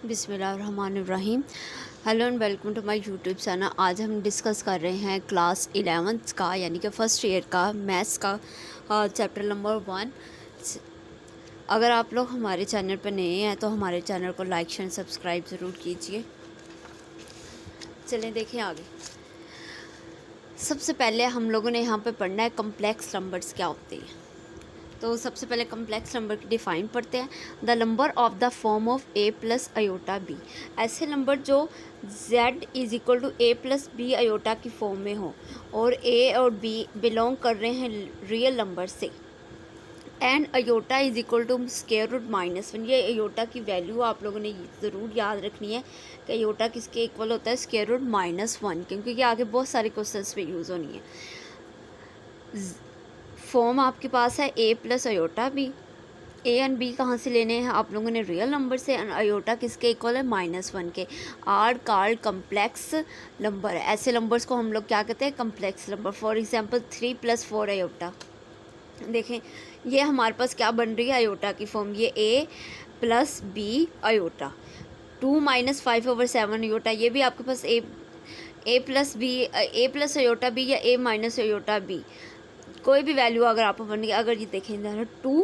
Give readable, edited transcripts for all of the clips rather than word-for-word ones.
बिस्मिल्लाहिर्रहमानिर्रहीम। Hello and welcome to my YouTube channel. आज हम डिस्कस कर रहे हैं क्लास 11th का यानी कि फ़र्स्ट ईयर का मैथ्स का चैप्टर नंबर 1। अगर आप लोग हमारे चैनल पर नए हैं तो हमारे चैनल को लाइक शेयर सब्सक्राइब ज़रूर कीजिए। चलें देखें आगे। सबसे पहले हम लोगों ने यहाँ पे पढ़ना है कम्प्लेक्स नंबर्स क्या होते हैं। तो सबसे पहले कम्प्लेक्स नंबर की डिफ़ाइन पढ़ते हैं। The number of the form of a plus iota b, ऐसे नंबर जो z is equal to a plus b iota की फॉर्म में हो और ए और बी बिलोंग कर रहे हैं रियल नंबर से। And iota is equal to square root -1। ये अयोटा की वैल्यू आप लोगों ने ज़रूर याद रखनी है कि अयोटा किसके इक्वल होता है, स्क्वायर रूट -1, क्योंकि ये आगे बहुत सारे क्वेश्चंस में यूज़ होनी है। फॉर्म आपके पास है A plus iota B. A and B कहाँ से लेने हैं आप लोगों ने, रियल नंबर से। अयोटा किसके इक्वल है, -1 के। आर कॉल्ड कम्प्लेक्स नंबर है। ऐसे नंबर्स को हम लोग क्या कहते हैं, complex number. For example 3 + 4 iota. देखें ये हमारे पास क्या बन रही है, अयोटा की फॉर्म। ये ए प्लस बी अयोटा। 2 - 5/7 अयोटा। ये भी आपके पास ए प्लस बी, ए प्लस अयोटा बी या ए माइनस अयोटा बी, कोई भी वैल्यू अगर आपको बननी है। अगर ये देखें 2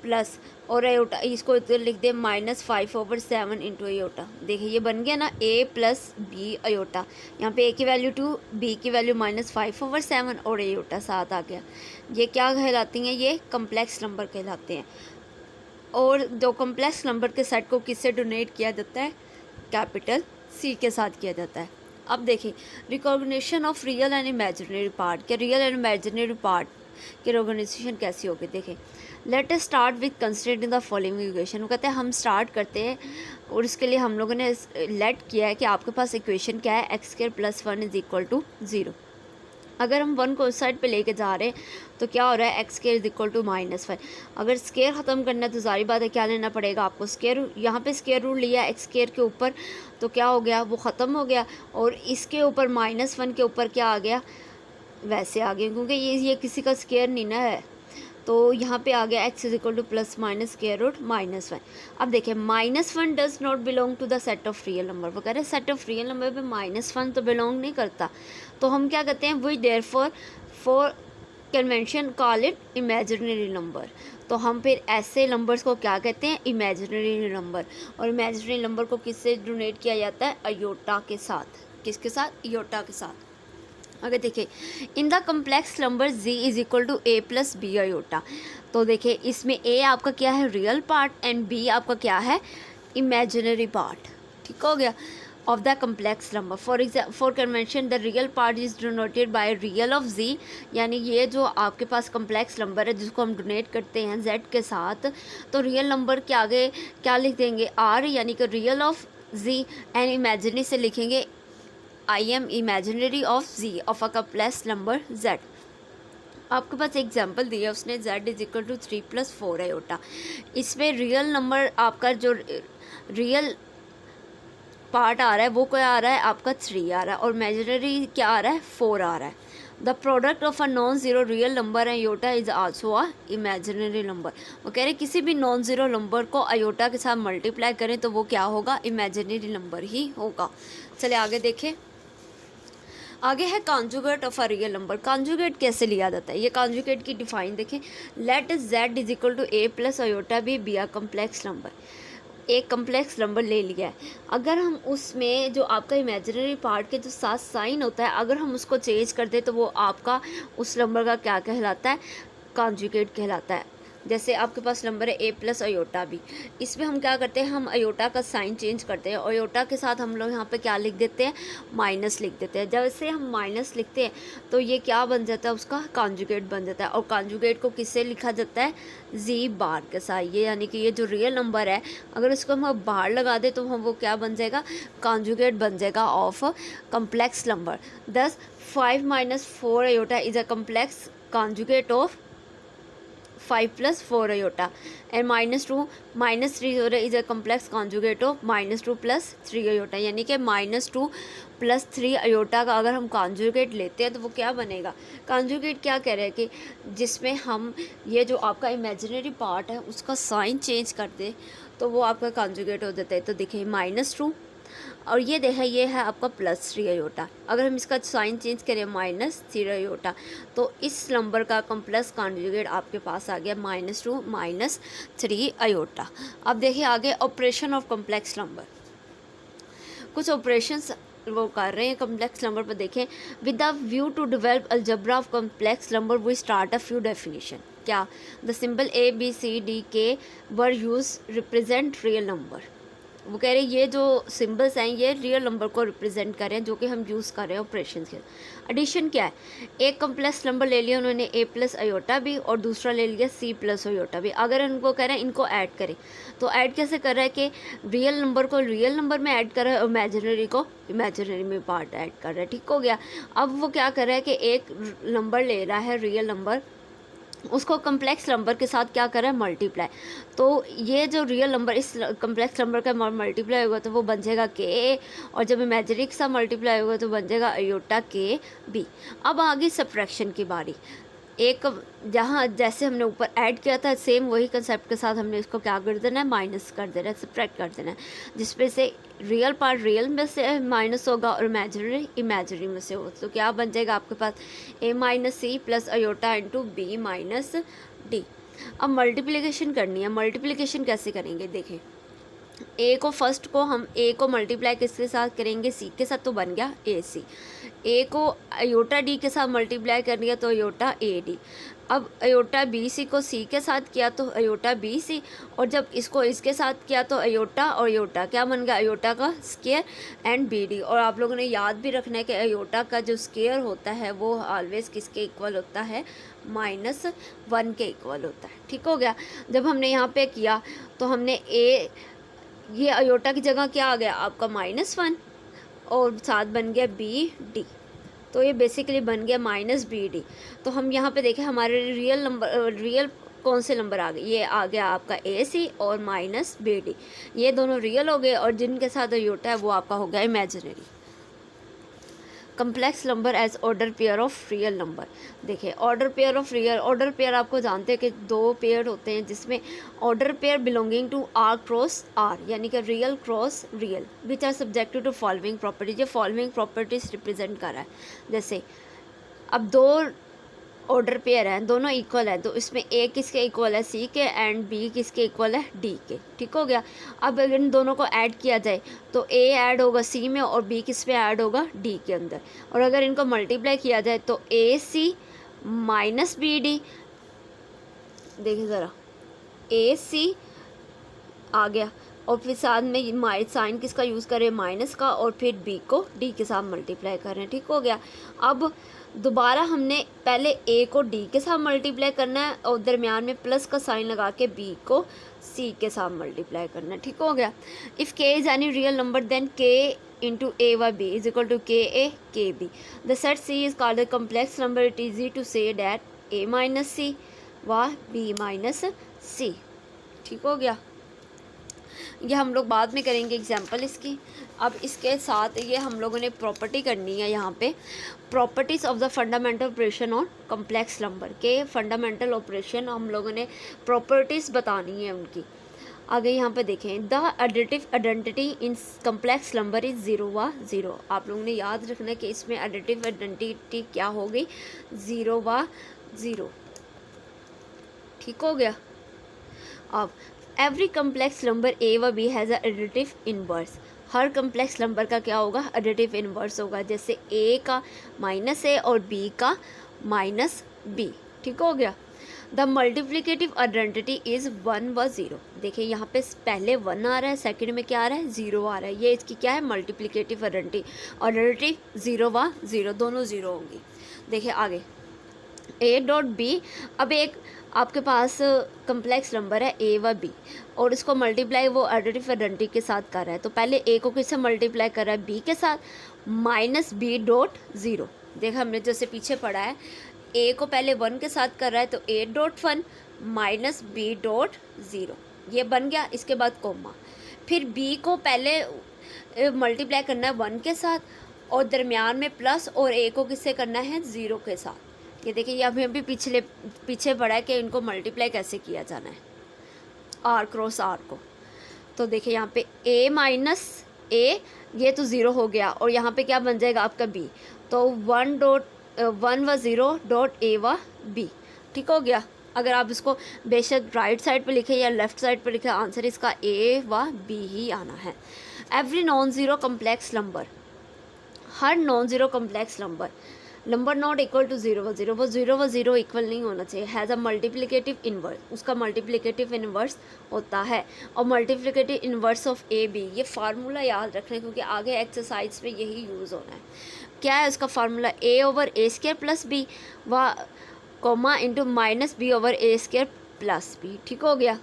प्लस और अयोटा, इसको इधर लिख दें -5/7 इंटू अयोटा। देखिए ये बन गया ना, ए प्लस बी अयोटा। यहाँ पे ए की वैल्यू 2, बी की वैल्यू -5/7 और अयोटा 7 आ गया। ये क्या कहलाती हैं, ये कम्प्लेक्स नंबर कहलाते हैं। और जो कम्प्लेक्स नंबर के सेट को किससे डोनेट किया जाता है, कैपिटल सी के साथ किया जाता है। अब देखें recognition of real and imaginary part के, रियल एंड इमेजिनरी पार्ट की रिकॉग्निशन कैसी होगी। देखें let us start with considering the following equation. वो कहते हैं हम स्टार्ट करते हैं और इसके लिए हम लोगों ने लेट किया है कि आपके पास इक्वेशन क्या है, x² + 1 = 0। अगर हम 1 को उस साइड पे लेके जा रहे हैं तो क्या हो रहा है, x² = -5। अगर स्केयर ख़त्म करना है तो जारी बात है क्या लेना पड़ेगा आपको, स्केयर। यहाँ पे स्केयर रूट लिया x² के ऊपर तो क्या हो गया, वो ख़त्म हो गया। और इसके ऊपर -1 के ऊपर क्या आ गया, वैसे आ गया, क्योंकि ये किसी का स्केयर नहीं ना है। तो यहाँ पे आ गया x = ± स्क्वायर रूट -1। अब देखें -1 does not belong to the set of real number. वो कह रहे हैं सेट ऑफ रियल नंबर पे -1 तो बिलोंग नहीं करता। तो हम क्या कहते हैं, we therefore for convention call it imaginary number. तो हम फिर ऐसे नंबर्स को क्या कहते हैं, इमेजिनरी नंबर। और इमेजिनरी नंबर को किससे डोनेट किया जाता है, अयोटा के साथ। किसके साथ, अयोटा के साथ। अगर देखिए in the complex number z is equal to a plus b iota. तो देखिए इसमें a आपका क्या है, रियल पार्ट, एंड b आपका क्या है, इमेजिनरी पार्ट। ठीक हो गया, of the complex number. For convention the real part is donated by real of z। यानी ये जो आपके पास कम्प्लेक्स नंबर है जिसको हम डोनेट करते हैं z के साथ, तो रियल नंबर के आगे क्या लिख देंगे, r, यानी कि real of z, and imaginary से लिखेंगे I am imaginary of z of a complex number z। आपके पास एग्जाम्पल दिया उसने, z = 3 + 4 अयोटा। इसमें रियल नंबर आपका जो रियल पार्ट आ रहा है वो क्या आ रहा है, आपका 3 आ रहा है, और इमेजिनरी क्या आ रहा है, 4 आ रहा है। The product of a non zero real number iota is also a imaginary number. वो कह रहे हैं किसी भी नॉन ज़ीरो नंबर को अयोटा के साथ मल्टीप्लाई करें तो वो क्या होगा, इमेजिनरी नंबर ही होगा। चले आगे देखें। आगे है conjugate of a real number. Conjugate कैसे लिया जाता है, ये कॉन्जुगेट की डिफाइन देखें। Let z = a plus iota b a complex number. एक कम्प्लेक्स नंबर ले लिया है, अगर हम उसमें जो आपका इमेजिनरी पार्ट के जो साथ साइन होता है अगर हम उसको चेंज कर दें तो वो आपका उस नंबर का क्या कहलाता है, कॉन्जुगेट कहलाता है। जैसे आपके पास नंबर है a प्लस अयोटा बी, इसमें हम क्या करते हैं, हम अयोटा का साइन चेंज करते हैं। अयोटा के साथ हम लोग यहाँ पे क्या लिख देते हैं, माइनस लिख देते हैं। जैसे हम माइनस लिखते हैं तो ये क्या बन जाता है, उसका कॉन्जुगेट बन जाता है। और कॉन्जुगेट को किससे लिखा जाता है, जी बार के साथ। ये यानी कि ये जो रियल नंबर है अगर उसको हम बाहर लगा दें तो हम वो क्या बन जाएगा, कॉन्जुगेट बन जाएगा of complex number. 5 - 4 iota is a complex conjugate of 5 + 4 iota, and -2 - 3 is a complex conjugate of -2 + 3 iota. यानी कि -2 + 3 अयोटा का अगर हम कॉन्जुगेट लेते हैं तो वो क्या बनेगा, कॉन्जुगेट क्या कह रहे हैं कि जिसमें हम ये जो आपका इमेजिनरी पार्ट है उसका साइन चेंज कर दें तो वो आपका कॉन्जुगेट हो जाता है। तो देखिए -2 और ये देखा ये है आपका +3 अयोटा। अगर हम इसका साइन चेंज करें -3 अयोटा, तो इस नंबर का कॉम्प्लेक्स कॉन्जुगेट आपके पास आ गया -2 -3 अयोटा। अब देखिए आगे ऑपरेशन ऑफ कॉम्प्लेक्स नंबर, कुछ ऑपरेशंस वो कर रहे हैं कॉम्प्लेक्स नंबर पर। देखें, with the view to develop algebra of complex number we start a few definition. क्या? The symbol ABCD were use represent real number. वो कह रहे हैं ये जो सिंबल्स हैं ये रियल नंबर को रिप्रेजेंट कर रहे हैं जो कि हम यूज़ कर रहे हैं ऑपरेशन के। एडिशन क्या है? एक कॉम्प्लेक्स नंबर ले लिया उन्होंने A+ अयोटा भी और दूसरा ले लिया C+ अयोटा भी। अगर उनको कह रहे हैं इनको ऐड करें, तो ऐड कैसे कर रहा है कि रियल नंबर को रियल नंबर में ऐड कर रहा है और इमेजिनरी को इमेजिनरी में पार्ट ऐड कर रहा है। ठीक हो गया। अब वो क्या कर रहा है कि एक नंबर ले रहा है रियल नंबर, उसको कम्प्लेक्स नंबर के साथ क्या करें मल्टीप्लाई। तो ये जो रियल नंबर इस कम्प्लेक्स नंबर का मल्टीप्लाई होगा तो वो बन जाएगा के, और जब इमेजिनरी के साथ मल्टीप्लाई होगा तो बन जाएगा अयोटा के बी। अब आगे सब्ट्रैक्शन की बारी। एक जहाँ जैसे हमने ऊपर ऐड किया था सेम वही कंसेप्ट के साथ हमने इसको क्या कर देना है, माइनस कर देना है, सब्ट्रैक्ट कर देना है, जिसपे से रियल पार्ट रियल में से माइनस होगा और इमेजिनरी इमेजिनरी में से हो। तो क्या बन जाएगा आपके पास A-C + अयोटा इंटू B-D। अब मल्टीप्लिकेशन करनी है। मल्टीप्लिकेशन कैसे करेंगे? देखें, फर्स्ट को हम ए को मल्टीप्लाई किसके साथ करेंगे? सी के साथ, तो बन गया AC। ए को अयोटा डी के साथ मल्टीप्लाई कर दिया तो अयोटा AD। अब अयोटा BC को सी के साथ किया तो अयोटा BC, और जब इसको इसके साथ किया तो अयोटा और अयोटा क्या बन गया? अयोटा का स्क्वायर एंड BD। और आप लोगों ने याद भी रखना है कि अयोटा का जो स्क्वायर होता है वो ऑलवेज किसके इक्वल होता है? -1 के इक्वल होता है। ठीक हो गया। जब हमने यहाँ पे किया तो हमने ये अयोटा की जगह क्या आ गया आपका -1 और साथ बन गया BD। तो ये बेसिकली बन गया -BD। तो हम यहाँ पे देखें हमारे रियल नंबर रियल कौन से नंबर आ गए? ये आ गया आपका AC और -BD, ये दोनों रियल हो गए और जिनके साथ अयोटा है वो आपका हो गया imaginary. Complex number as order pair of real number. देखिए order pair of real, order pair आपको जानते हैं कि दो पेयर होते हैं जिसमें order pair belonging to R cross R, यानी कि real cross real, which are subjected to following properties. ये फॉलोइंग प्रॉपर्टीज रिप्रेजेंट कर रहा है। जैसे अब दो ऑर्डर पेयर हैं, दोनों इक्वल है, तो इसमें A किसके इक्वल है? C के, एंड B किसके इक्वल है? D के। ठीक हो गया। अब अगर इन दोनों को ऐड किया जाए तो A ऐड होगा C में और B किस पे ऐड होगा? D के अंदर। और अगर इनको मल्टीप्लाई किया जाए तो AC - BD, देखिए ज़रा AC आ गया और फिर साथ में साइन किसका यूज़ करें? माइनस का, और फिर B को D के साथ मल्टीप्लाई करें। ठीक हो गया। अब दोबारा हमने पहले A को D के साथ मल्टीप्लाई करना है और दरमियान में प्लस का साइन लगा के B को C के साथ मल्टीप्लाई करना है। ठीक हो गया। If K is any real number then K into A by B is equal to KA KB. The set C is called a complex number. It is easy to say that A minus C व B minus C। ठीक हो गया। ये हम लोग बाद में करेंगे एग्जाम्पल इसकी। अब इसके साथ ये हम लोगों ने प्रॉपर्टी करनी है यहाँ पे, properties of the fundamental operation on complex number के फंडामेंटल ऑपरेशन हम लोगों ने प्रॉपर्टीज़ बतानी है उनकी। आगे यहाँ पे देखें, the additive identity in complex number is 0 व 0। आप लोगों ने याद रखना है कि इसमें एडिटिव आइडेंटिटी क्या होगी? 0 व 0। ठीक हो गया। अब एवरी कम्प्लेक्स नंबर A व B has a additive inverse. Her complex number का क्या होगा? एडिटिव इनवर्स होगा। जैसे A का -A और B का -B। ठीक हो गया। द मल्टीप्लिकेटिव आइडेंटिटी इज़ 1 व 0। देखिए यहाँ पे पहले 1 आ रहा है, सेकंड में क्या आ रहा है? 0 आ रहा है। ये इसकी क्या है? Multiplicative identity. और आइडेंटिटी 0 व 0 दोनों 0 होंगी। देखिए आगे A.B। अब एक आपके पास कम्प्लेक्स नंबर है A व B और इसको मल्टीप्लाई वो एडिटिव आइडेंटिटी के साथ कर रहा है। तो पहले A को किससे मल्टीप्लाई कर रहा है? B के साथ, -B.0। देखा हमने जैसे पीछे पढ़ा है, A को पहले 1 के साथ कर रहा है तो A.1 -B.0, ये बन गया। इसके बाद कोमा, फिर B को पहले मल्टीप्लाई करना है 1 के साथ और दरमियान में प्लस, और A को किससे करना है? 0 के साथ। ये देखिए ये अभी पीछे पड़ा है कि इनको मल्टीप्लाई कैसे किया जाना है R क्रॉस R को। तो देखिए यहाँ पे a माइनस ए, ये तो ज़ीरो हो गया, और यहाँ पे क्या बन जाएगा आपका b, तो 1 व 0 डॉट a व b, ठीक हो गया। अगर आप इसको बेशक राइट साइड पे लिखे या लेफ़्ट साइड पे लिखे, आंसर इसका a व b ही आना है। Every non zero complex number, हर non zero complex number not equal to zero व ज़ीरो इक्वल नहीं होना चाहिए, हैज़ अ मल्टीप्लिकेटिव इन्वर्स, उसका मल्टीप्लिकेटिव इन्वर्स होता है। और multiplicative inverse of a b, ये फार्मूला याद रखना क्योंकि आगे एक्सरसाइज में यही यूज़ होना है। क्या है उसका formula, a over A square plus B व comma into minus B over ए स्क्र प्लस बी, ठीक हो गया।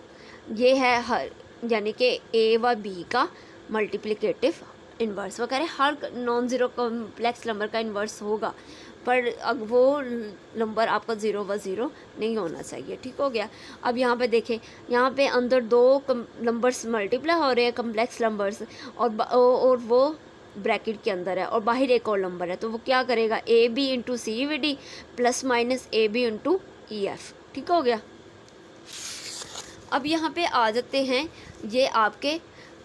ये है हर, यानी कि a व b का मल्टीप्लिकेटिव इन्वर्स। वो कह रहे हर नॉन ज़ीरो कॉम्प्लेक्स नंबर का इन्वर्स होगा, पर अब वो नंबर आपका 0 व 0 नहीं होना चाहिए, ठीक हो गया। अब यहाँ पे देखें, यहाँ पे अंदर दो नंबर्स मल्टीप्लाई हो रहे हैं कम्प्लेक्स नंबर्स, और वो ब्रैकेट के अंदर है, और बाहर एक और नंबर है, तो वो क्या करेगा, a b into c v d plus minus a b into e f, ठीक हो गया। अब यहाँ पे आ जाते हैं ये आपके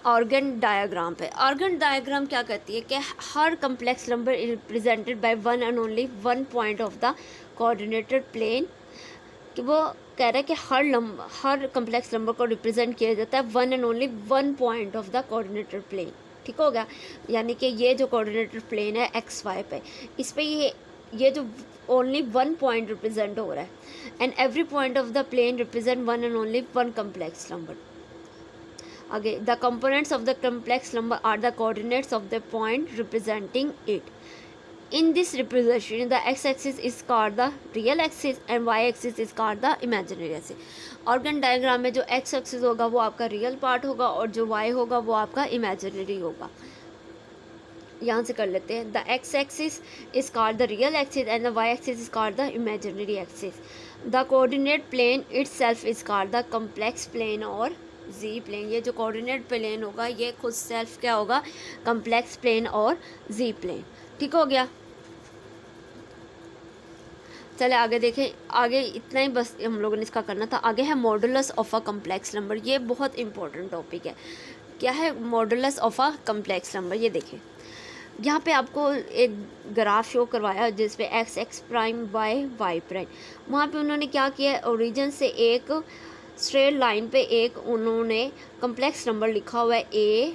ऑर्गन डायग्राम पे। ऑर्गन डायग्राम क्या कहती है कि हर complex number represented by one and only one point of the coordinated plane, कि वो कह रहा है कि हर कम्प्लेक्स नंबर को रिप्रेजेंट किया जाता है one and only one point of the coordinated plane, ठीक हो गया। यानी कि ये जो कोऑर्डिनेटेड प्लेन है एक्स वाई पे, इस पे ये जो ओनली वन पॉइंट रिप्रेजेंट हो रहा है, and every point of the plane represent one and only one complex number. आगे, the components of the complex number are the coordinates of the point representing it. In this representation, the x-axis is called the real axis and y-axis is called the imaginary axis. Organ diagram में जो x-axis होगा वो आपका real part होगा, और जो y होगा वो आपका इमेजिनरी होगा। यहाँ से कर लेते हैं, the x-axis is called the real axis and the y-axis is called the imaginary axis. The coordinate plane itself is called the complex plane और जी प्लेन। ये जो कोऑर्डिनेट प्लेन होगा ये खुद सेल्फ क्या होगा, कम्प्लेक्स प्लेन और जी प्लेन, ठीक हो गया। चले आगे देखें, आगे इतना ही बस हम लोगों ने इसका करना था। आगे है modulus of a complex number, ये बहुत इंपॉर्टेंट टॉपिक है। क्या है modulus of a complex number, ये देखें यहाँ पे आपको एक ग्राफ शो करवाया जिसपे x x prime y y prime, वहाँ पे उन्होंने क्या किया, ओरिजिन से एक स्ट्रेट लाइन पे एक उन्होंने कम्प्लेक्स नंबर लिखा हुआ है ए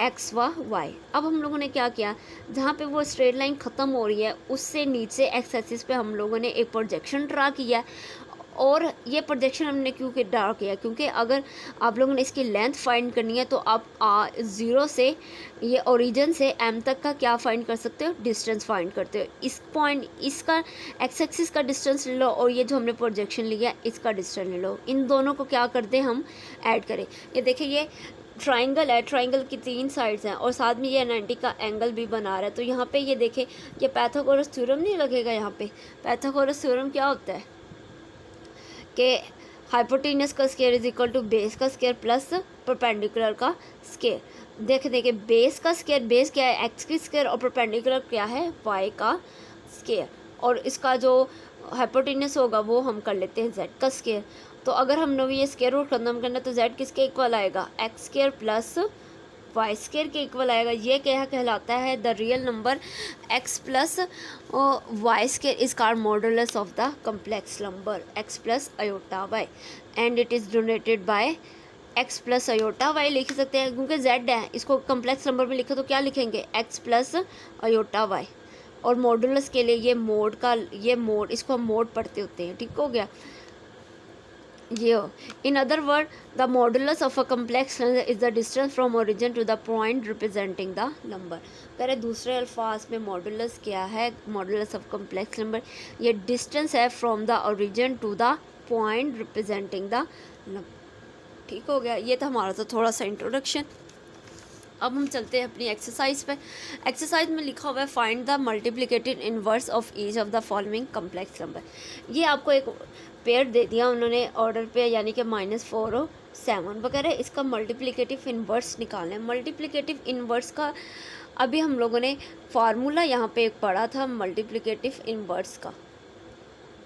एक्स व वाई। अब हम लोगों ने क्या किया, जहाँ पे वो स्ट्रेट लाइन ख़त्म हो रही है उससे नीचे एक्स एक्सिस पे हम लोगों ने एक प्रोजेक्शन ड्रा किया है। और ये प्रोजेक्शन हमने क्यों ड्रा किया, क्योंकि अगर आप लोगों ने इसकी लेंथ फाइंड करनी है तो आप 0 से ये ओरिजिन से एम तक का क्या फाइंड कर सकते हो, डिस्टेंस फाइंड करते हो। इस पॉइंट, इसका एक्स एक्सिस का डिस्टेंस ले लो, और ये जो हमने प्रोजेक्शन लिया इसका डिस्टेंस ले लो, इन दोनों को क्या कर दें हम, ऐड करें। ये देखिए ये ट्राइंगल है, ट्राइंगल की 3 साइड्स हैं और साथ में ये 90 का एंगल भी बना रहा है। तो यहाँ पे ये देखें, ये पाइथागोरस थ्योरम नहीं लगेगा। यहाँ पे पाइथागोरस थ्योरम क्या होता है कि हाइपोटेनस का square is equal to base का स्क्वायर प्लस परपेंडिकुलर का स्क्वायर। देखिए बेस का स्क्वायर, बेस क्या है, एक्स की स्क्वायर, और परपेंडिकुलर क्या है, वाई का स्क्वायर। और इसका जो हाइपोटेनस होगा वो हम कर लेते हैं जेड का स्क्वायर। तो अगर हम लोग ये स्क्वायर रूट खत्म करना तो जेड किसके इक्वल आएगा, x square plus y square के इक्वल आएगा। ये क्या कहलाता है, the real number x plus y square is called modulus of the complex number x plus iota y, and it is denoted by x plus iota y लिख सकते हैं, क्योंकि जेड है, इसको कम्प्लेक्स नंबर में लिखो तो क्या लिखेंगे, एक्स प्लस अयोटा वाई। और मॉडुलस के लिए ये मोड का, ये मोड, इसको हम मोड पढ़ते होते हैं, ठीक हो गया ये। In other word, the modulus of a complex number is the distance from origin to the point representing the number. कह रहे दूसरे अल्फाज में मॉडुलस क्या है, मॉडुलस ऑफ कम्प्लेक्स नंबर ये डिस्टेंस है from the origin to the point representing the number, ठीक हो गया। ये था हमारा तो थोड़ा सा इंट्रोडक्शन। अब हम चलते हैं अपनी एक्सरसाइज पे। एक्सरसाइज में लिखा हुआ है find the multiplicative inverse of each of the following complex number. ये आपको एक पेयर दे दिया उन्होंने ऑर्डर पे, यानी कि -4 और 7 वगैरह, इसका मल्टीप्लिकेटिव इनवर्स निकालना है। मल्टीप्लिकेटिव इनवर्स का अभी हम लोगों ने फार्मूला यहाँ पे एक पढ़ा था मल्टीप्लिकेटिव इनवर्स का।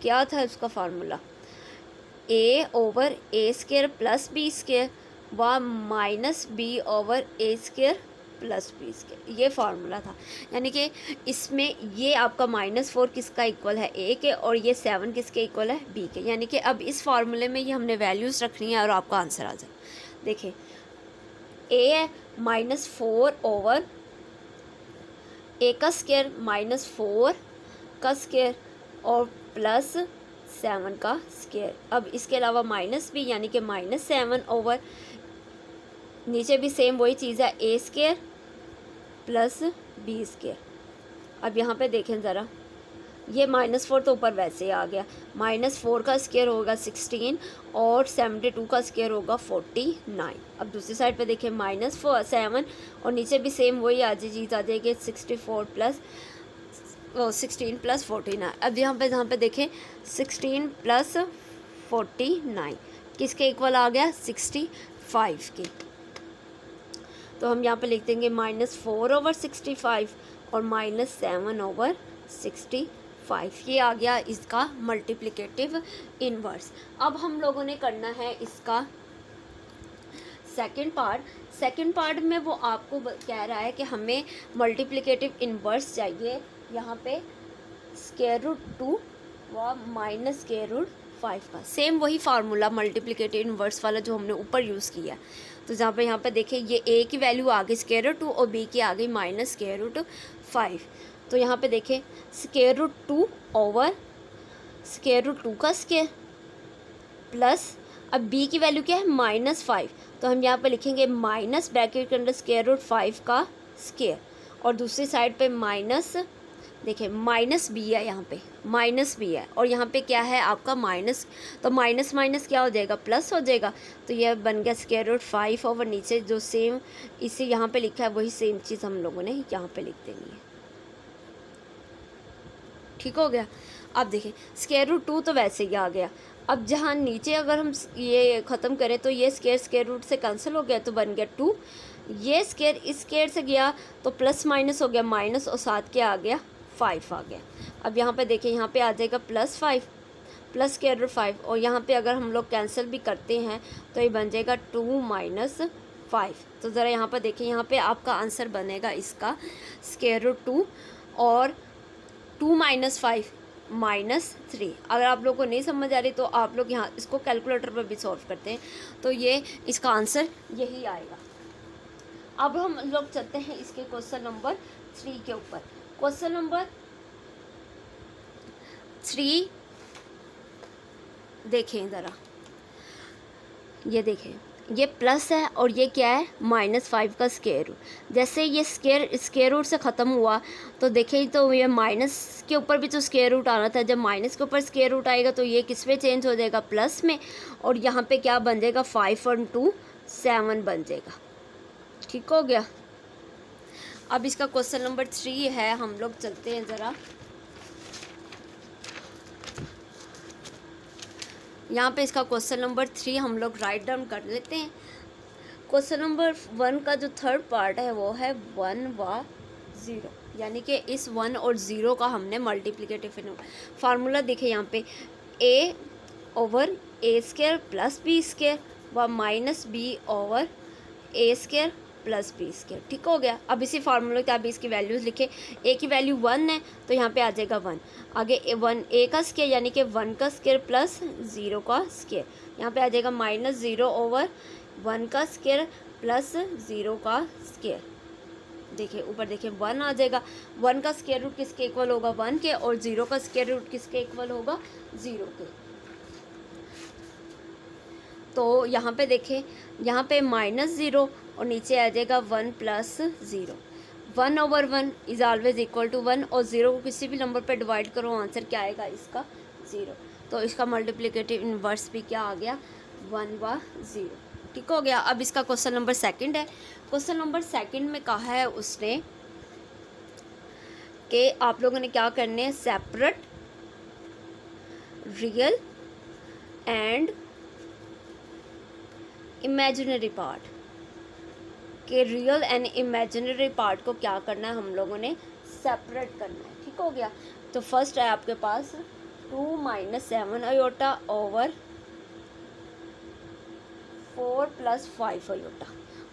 क्या था उसका formula, a over a square plus b square व माइनस बी ओवर ए स्क्र प्लस बी स्क्र, ये फार्मूला था। यानी कि इसमें ये आपका -4 किसका इक्वल है, ए के, और ये 7 किसके इक्वल है, बी के। यानी कि अब इस फार्मूले में ये हमने वैल्यूज़ रखनी है और आपका आंसर आ जाए। देखिए ए है -4 ओवर ए का स्क्वायर -4 का स्क्वायर और प्लस 7 का स्क्वायर। अब इसके अलावा माइनस भी, यानी कि -7 ओवर, नीचे भी सेम वही चीज़ है, ए स्क्वायर प्लस बी स्क्वायर। अब यहाँ पे देखें ज़रा, ये -4 तो ऊपर वैसे ही आ गया, -4 का स्क्वायर होगा 16 और 72 का स्क्वायर होगा 49। अब दूसरी साइड पे देखें -7 और नीचे भी सेम वही आ जाए चीज़ आ जाएगी 16 प्लस 49। अब यहाँ पे जहाँ पे देखें 16 प्लस 49 किसके इक्वल आ गया, 65 के। तो हम यहाँ पे लिख देंगे -4 ओवर 65 और -7 ओवर 65, ये आ गया इसका मल्टीप्लिकेटिव इन्वर्स। अब हम लोगों ने करना है इसका सेकंड पार्ट में वो आपको कह रहा है कि हमें मल्टीप्लिकेटिव इन्वर्स चाहिए यहाँ पे √2 व -√5 का। सेम वही फार्मूला मल्टीप्लिकेटिव इन्वर्स वाला जो हमने ऊपर यूज़ किया। तो जहाँ पे यहाँ पे देखें ये a की वैल्यू आ गई √2 और b की आ गई -√5। तो यहाँ पे देखें √2 ओवर √2 का स्क्वायर प्लस, अब b की वैल्यू क्या है, -5, तो हम यहाँ पे लिखेंगे माइनस ब्रैकेट के अंदर √5 का स्क्वायर और दूसरी साइड पे माइनस, देखिए माइनस बी है, यहाँ पे माइनस बी है और यहाँ पे क्या है आपका माइनस, तो माइनस माइनस क्या हो जाएगा, प्लस हो जाएगा। तो यह बन गया √5 ओवर नीचे जो सेम इसे यहाँ पे लिखा है वही सेम चीज़ हम लोगों ने यहाँ पे लिख देनी है। ठीक हो गया। अब देखिए √2 तो वैसे ही आ गया। अब जहाँ नीचे अगर हम ये ख़त्म करें तो ये स्क्वायर से कैंसिल हो गया तो बन गया 2, ये स्क्वायर इस स्क्वायर से गया तो प्लस माइनस हो गया माइनस और साथ क्या आ गया, 5 आ गया। अब यहाँ पे देखिए यहाँ पे आ जाएगा +5 प्लस √5 और यहाँ पे अगर हम लोग कैंसिल भी करते हैं तो ये बन जाएगा 2 - 5। तो ज़रा यहाँ पर देखिए, यहाँ पे आपका आंसर बनेगा इसका √2 और 2 - 5 -3। अगर आप लोगों को नहीं समझ आ रही तो आप लोग यहाँ इसको कैलकुलेटर पर भी सॉल्व करते हैं तो ये इसका आंसर यही आएगा। अब हम लोग चलते हैं इसके क्वेश्चन नंबर 3 के ऊपर। क्वेश्चन नंबर 3 देखें ज़रा, ये देखें ये प्लस है और ये क्या है -5 का स्क्वायर रूट। जैसे ये स्क्वायर रूट से ख़त्म हुआ तो देखें तो ये माइनस के ऊपर भी तो स्क्वायर रूट आना था, जब माइनस के ऊपर स्क्वायर रूट आएगा तो ये किस में चेंज हो जाएगा, प्लस में, और यहाँ पे क्या बन जाएगा 5 और 2 7 बन जाएगा। ठीक हो गया। अब इसका क्वेश्चन नंबर 3 है, हम लोग चलते हैं ज़रा, यहाँ पे इसका क्वेश्चन नंबर 3 हम लोग राइट डाउन कर लेते हैं। क्वेश्चन नंबर 1 का जो थर्ड पार्ट है वो है 1 व 0, यानी कि इस 1 और 0 का हमने मल्टीप्लिकेटिव फार्मूला देखे यहाँ पे a over a square plus b square व -b over a square plus b square. ठीक हो गया। अब इसी फार्मूले के आप इसकी वैल्यूज़ लिखे, ए की वैल्यू 1 है तो यहाँ पे आ जाएगा 1, आगे 1 ए का स्क्वायर यानी कि 1 का स्क्वायर प्लस 0 का स्क्वायर, यहाँ पे आ जाएगा -0 ओवर 1 का स्क्वायर प्लस 0 का स्क्वायर। देखिए ऊपर देखिए 1 आ जाएगा, 1 का स्क्वायर रूट किसके इक्वल होगा 1 के और 0 का स्क्वायर रूट किसके इक्वल होगा 0 के। तो यहाँ पे देखें, यहाँ पे -0 और नीचे आ जाएगा 1 + 0। 1 over 1 is always equal to 1 और 0 को किसी भी नंबर पे डिवाइड करो आंसर क्या आएगा इसका 0। तो इसका मल्टीप्लिकेटिव इन्वर्स भी क्या आ गया 1 व 0। ठीक हो गया। अब इसका क्वेश्चन नंबर 2 है। क्वेश्चन नंबर 2 में कहा है उसने कि आप लोगों ने क्या करने हैं, separate real and imaginary part के रियल एंड इमेजिनरी पार्ट को क्या करना है, हम लोगों ने सेपरेट करना है। ठीक हो गया। तो फर्स्ट है आपके पास 2 - 7 आयोटा ओवर 4 + 5 अयोटा।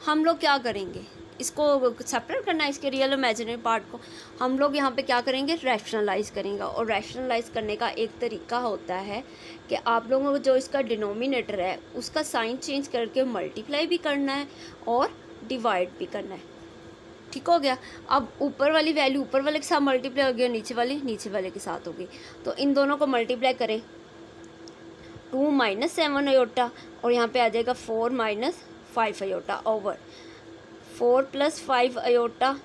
हम लोग क्या करेंगे, इसको सेपरेट करना है इसके रियल इमेजिनरी पार्ट को। हम लोग यहाँ पे क्या करेंगे, रैशनलाइज करेंगे। और रैशनलाइज करने का एक तरीका होता है कि आप लोगों को जो इसका डिनोमिनेटर है उसका साइन चेंज करके मल्टीप्लाई भी करना है और डिवाइड भी करना है। ठीक हो गया। अब ऊपर वाली वैल्यू ऊपर वाले के साथ मल्टीप्लाई हो गया, नीचे वाली नीचे वाले के साथ होगी। तो इन दोनों को मल्टीप्लाई करें, 2 - 7 अयोटा, और यहाँ पे आ जाएगा 4 - 5 अयोटा ओवर 4 + 5 अयोटा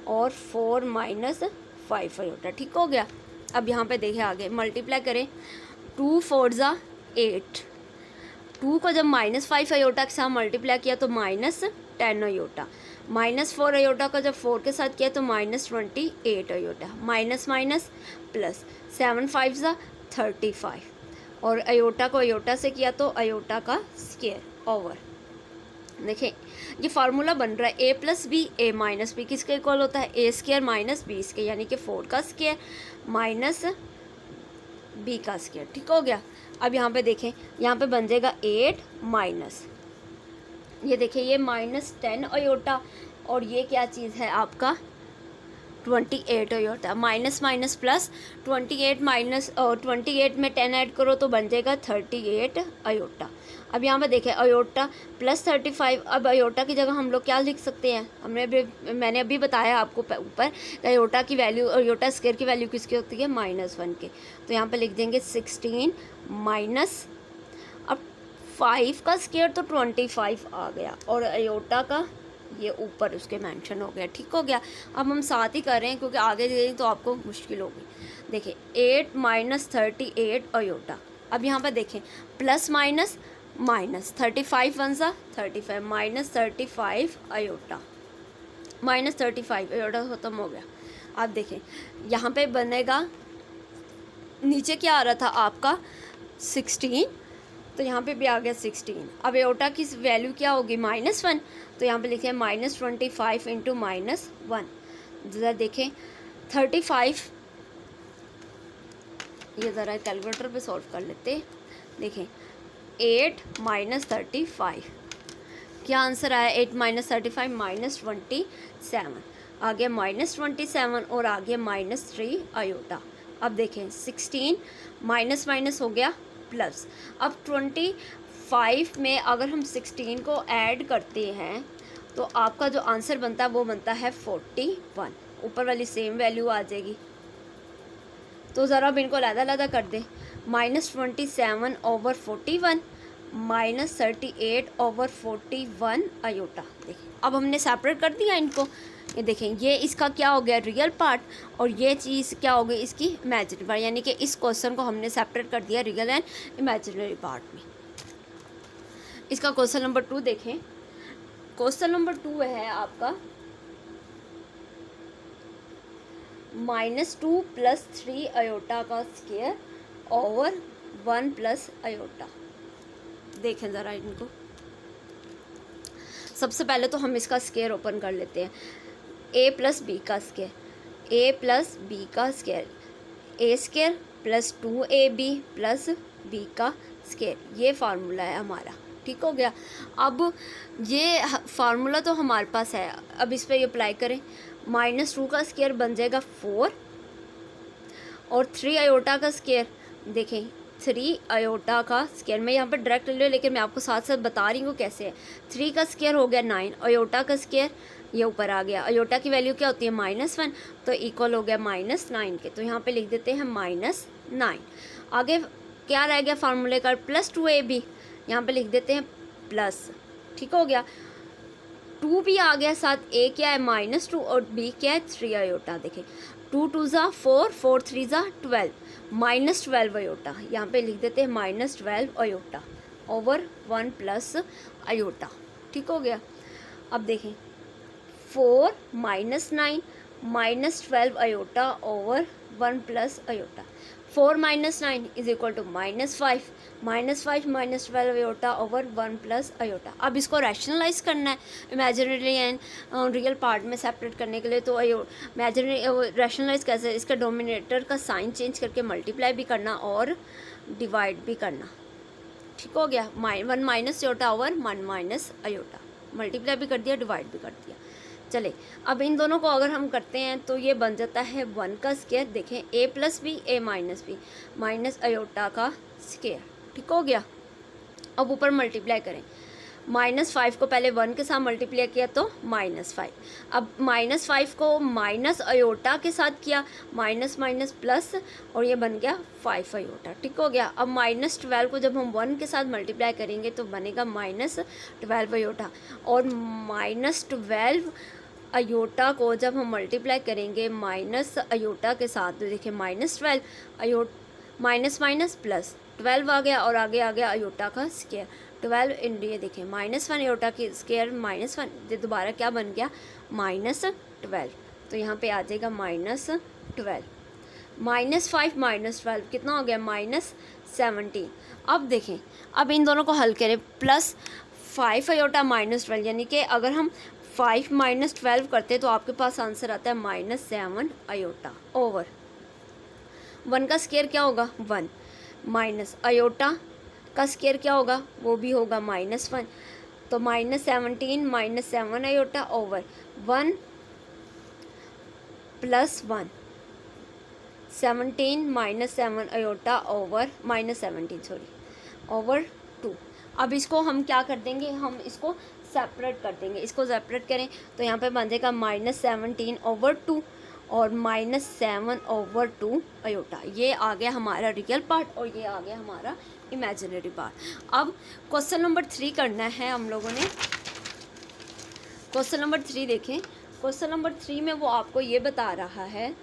और 4 - 5 अयोटा। ठीक हो गया। अब यहाँ पे देखें आगे मल्टीप्लाई करें, 2 × 4 = 8। 2 को जब -5 अयोटा के साथ मल्टीप्लाई किया तो -10 अयोटा। -4 अयोटा का जब 4 के साथ किया तो -28 अयोटा। माइनस माइनस प्लस, 7 × 5 = 35, और अयोटा को अयोटा से किया तो अयोटा का स्क्वायर ओवर। देखें ये फार्मूला बन रहा है a + b a - b किसके इक्वल होता है, a² - b स्क्वायर, यानी कि 4 का स्क्वायर माइनस b का स्क्वायर। ठीक हो गया। अब यहाँ पे देखें, यहाँ पे बन जाएगा 8 माइनस, ये देखें ये -10 अयोटा, और ये क्या चीज़ है आपका 28 iota. Minus minus plus, 28 minus और 28 में 10 ऐड करो तो बन जाएगा 38 अयोटा। अब यहाँ पे देखें अयोटा + 35। अब अयोटा की जगह हम लोग क्या लिख सकते हैं, मैंने अभी बताया आपको ऊपर अयोटा की वैल्यू, अयोटा स्क्वायर की वैल्यू किसकी होती है, -1 के। तो यहाँ पे लिख देंगे 16 माइनस, अब 5 का स्क्वायर तो 25 आ गया, और अयोटा का ये ऊपर उसके मेंशन हो गया। ठीक हो गया। अब हम साथ ही कर रहे हैं क्योंकि आगे जाएंगे तो आपको मुश्किल होगी। देखिए 8 - 38 अयोटा। अब यहाँ पर देखें plus minus minus, 35 × 1 = 35 -35 iota, -35 iota खत्म हो गया। अब देखें यहाँ पे बनेगा, नीचे क्या आ रहा था आपका 16, तो यहाँ पे भी आ गया 16। अब अयोटा की वैल्यू क्या होगी, -1, तो यहाँ पे लिखे हैं -25 × -1। ज़रा देखें 35, ये ज़रा कैलकुलेटर पे सॉल्व कर लेते। देखें 8 - 35, क्या आंसर आया, 8 - 35 -27, आ गया -27 और आ गया -3 अयोटा। अब देखें 16 माइनस माइनस हो गया प्लस। अब 25 में अगर हम 16 को ऐड करते हैं तो आपका जो आंसर बनता है वो बनता है 41। ऊपर वाली सेम वैल्यू आ जाएगी। तो ज़रा अब इनको अलग-अलग कर दें, -27 ओवर 41 -38 ओवर 41 अयोटा। देखिए अब हमने सेपरेट कर दिया इनको। ये देखें ये इसका क्या हो गया, रियल पार्ट, और ये चीज़ क्या हो गई इसकी इमेजिनरी पार्ट, यानी कि इस क्वेश्चन को हमने सेपरेट कर दिया रियल एंड इमेजिनरी पार्ट में। इसका क्वेश्चन नंबर 2 देखें। क्वेश्चन नंबर 2 है आपका -2 + 3 अयोटा का स्क्वायर ओवर 1 + अयोटा। देखें ज़रा इनको। सबसे पहले तो हम इसका स्क्वायर ओपन कर लेते हैं। a + b का स्क्वायर, a + b का स्क्वायर, a² + 2ab + b का स्क्वायर, ये फार्मूला है हमारा। ठीक हो गया। अब ये फार्मूला तो हमारे पास है, अब इस पर अप्लाई करें। -2 का स्क्वायर बन जाएगा 4, और 3 अयोटा का स्क्वायर, देखें 3 अयोटा का स्क्वायर, मैं यहाँ पर डायरेक्ट ले, लेकिन मैं आपको साथ साथ बता रही हूँ कैसे है। 3 का स्क्वायर हो गया 9, अयोटा का स्क्वायर ये ऊपर आ गया। अयोटा की वैल्यू क्या होती है, -1, तो इक्वल हो गया -9 के, तो यहाँ पे लिख देते हैं -9। आगे क्या रह गया फार्मूले का, +2ab, यहाँ पे लिख देते हैं प्लस। ठीक हो गया। 2 भी आ गया साथ, a क्या है -2 और b क्या है 3 अयोटा। देखें 2 × 2 = 4, 4 × 3 = 12, -12 अयोटा, यहाँ पे लिख देते हैं -12 अयोटा ओवर 1 + अयोटा। ठीक हो गया। अब देखें 4 - 9 -12 iota over 1 + iota. 4 - 9 = -5, -5 -12 iota over 1 + iota. अब इसको रैशनलाइज करना है इमेजिनरी एंड रियल पार्ट में सेपरेट करने के लिए। तो इमेजिनरी रैशनलाइज कैसे, इसका डोमिनेटर का साइन चेंज करके मल्टीप्लाई भी करना और डिवाइड भी करना। ठीक हो गया। 1 minus iota over 1 minus iota, multiply भी कर दिया, डिवाइड भी कर दिया। चले अब इन दोनों को अगर हम करते हैं तो ये बन जाता है 1 का स्क्वायर। देखें a plus b a minus b minus iota का स्क्वायर, ठीक हो गया। अब ऊपर मल्टीप्लाई करें, -5 को पहले 1 के साथ मल्टीप्लाई किया तो -5, अब -5 को माइनस अयोटा के साथ किया, माइनस माइनस प्लस, और ये बन गया 5 अयोटा, ठीक हो गया। अब -12 को जब हम 1 के साथ मल्टीप्लाई करेंगे तो बनेगा -12 अयोटा, और -12 अयोटा को जब हम मल्टीप्लाई करेंगे माइनस अयोटा के साथ तो देखिए -12 अयोट माइनस माइनस प्लस 12 आ गया, और आगे आ गया अयोटा का स्क्वायर 12 इंटू ये देखिए -1 अयोटा की स्क्वायर -1, ये दोबारा क्या बन गया -12, तो यहाँ पे आ जाएगा -12, -5 -12 कितना हो गया -17। अब देखें, अब इन दोनों को हल करें, +5 अयोटा -12, यानी कि अगर हम 5 - 12 करते तो आपके पास आंसर आता है -7 अयोटा ओवर 1 का स्क्वायर क्या होगा 1, माइनस अयोटा का स्क्वायर क्या होगा वो भी होगा -1, तो -17 -7 iota over 1 + 1, 17 - 7 iota over -17 over 2। अब इसको हम क्या कर देंगे, हम इसको सेपरेट कर देंगे। इसको सेपरेट करें तो यहाँ पे बन जाएगा -17 ओवर 2 और -7 ओवर 2 अयोटा। ये आ गया हमारा रियल पार्ट और ये आ गया हमारा इमेजिनरी पार्ट। अब क्वेश्चन नंबर 3 करना है हम लोगों ने। क्वेश्चन नंबर 3 देखें। क्वेश्चन नंबर 3 में वो आपको ये बता रहा है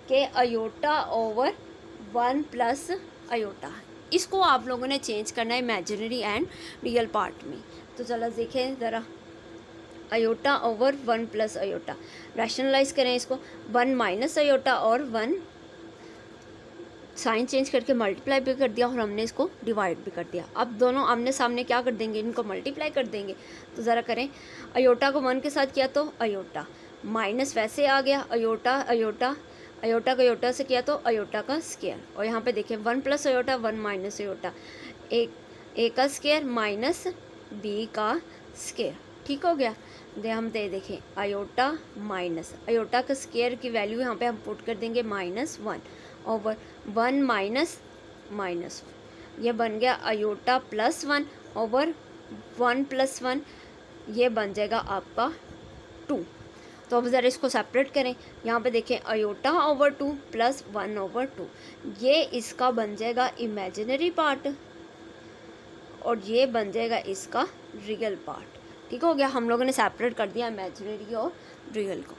कि अयोटा ओवर 1 + अयोटा, इसको आप लोगों ने चेंज करना है इमेजिनरी एंड रियल पार्ट में। तो चलो देखें ज़रा, अयोटा ओवर 1 + अयोटा, रैशनलाइज करें इसको, 1 माइनस अयोटा और 1 साइन चेंज करके मल्टीप्लाई भी कर दिया और हमने इसको डिवाइड भी कर दिया। अब दोनों आमने सामने क्या कर देंगे, इनको मल्टीप्लाई कर देंगे। तो ज़रा करें, अयोटा को 1 के साथ किया तो अयोटा, माइनस वैसे आ गया अयोटा अयोटा, अयोटा का अयोटा से किया तो अयोटा का स्क्वायर, और यहाँ पे देखिए 1 + अयोटा 1 माइनस अयोटा, ए का स्क्वायर माइनस बी का स्क्वायर, ठीक हो गया। हम देखें अयोटा माइनस अयोटा का स्क्वायर की वैल्यू यहाँ पे हम पुट कर देंगे -1 ओवर 1 माइनस -1, ये बन गया अयोटा +1 ओवर 1 + 1, ये बन जाएगा आपका 2। तो अब ज़रा इसको सेपरेट करें, यहाँ पे देखें अयोटा ओवर 2 + 1 ओवर 2, ये इसका बन जाएगा इमेजिनरी पार्ट और ये बन जाएगा इसका रियल पार्ट, ठीक हो गया। हम लोगों ने सेपरेट कर दिया इमेजिनरी और रियल को।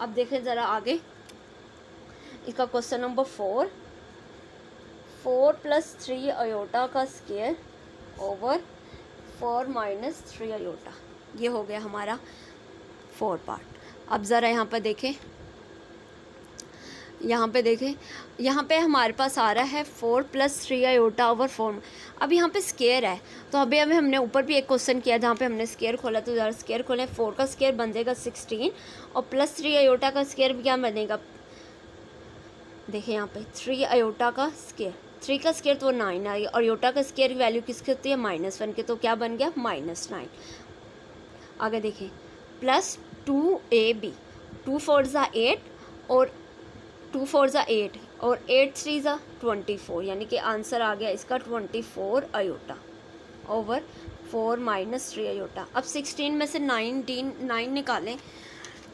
अब देखें ज़रा आगे इसका क्वेश्चन नंबर 4 + 3 अयोटा का स्क्वायर ओवर 4 - 3 अयोटा, ये हो गया हमारा 4 पार्ट। अब ज़रा यहाँ पर देखें, यहाँ पे हमारे पास आ रहा है 4 + 3 अयोटा ओवर 4। अब यहाँ पे स्क्वायर है, तो अभी हमने ऊपर भी एक क्वेश्चन किया जहाँ पे हमने स्क्वायर खोला, तो ज़रा स्क्वायर खोलें। 4 का स्क्वायर बन जाएगा 16 और +3 अयोटा का स्क्वायर क्या बनेगा, देखिए यहाँ पे 3 अयोटा का स्क्वायर, 3 का स्क्वायर तो 9 आई, और अयोटा का स्क्वायर की वैल्यू किसकी होती है -1 के, तो क्या बन गया -9। आगे देखें +2ab, 2 4 ज़ा 8 और 2 4 ज़ा 8 और 8 3 ज़ा 24, यानी कि आंसर आ गया इसका 24 अयोटा ओवर 4 - 3 अयोटा। अब 16 में से 9 निकालें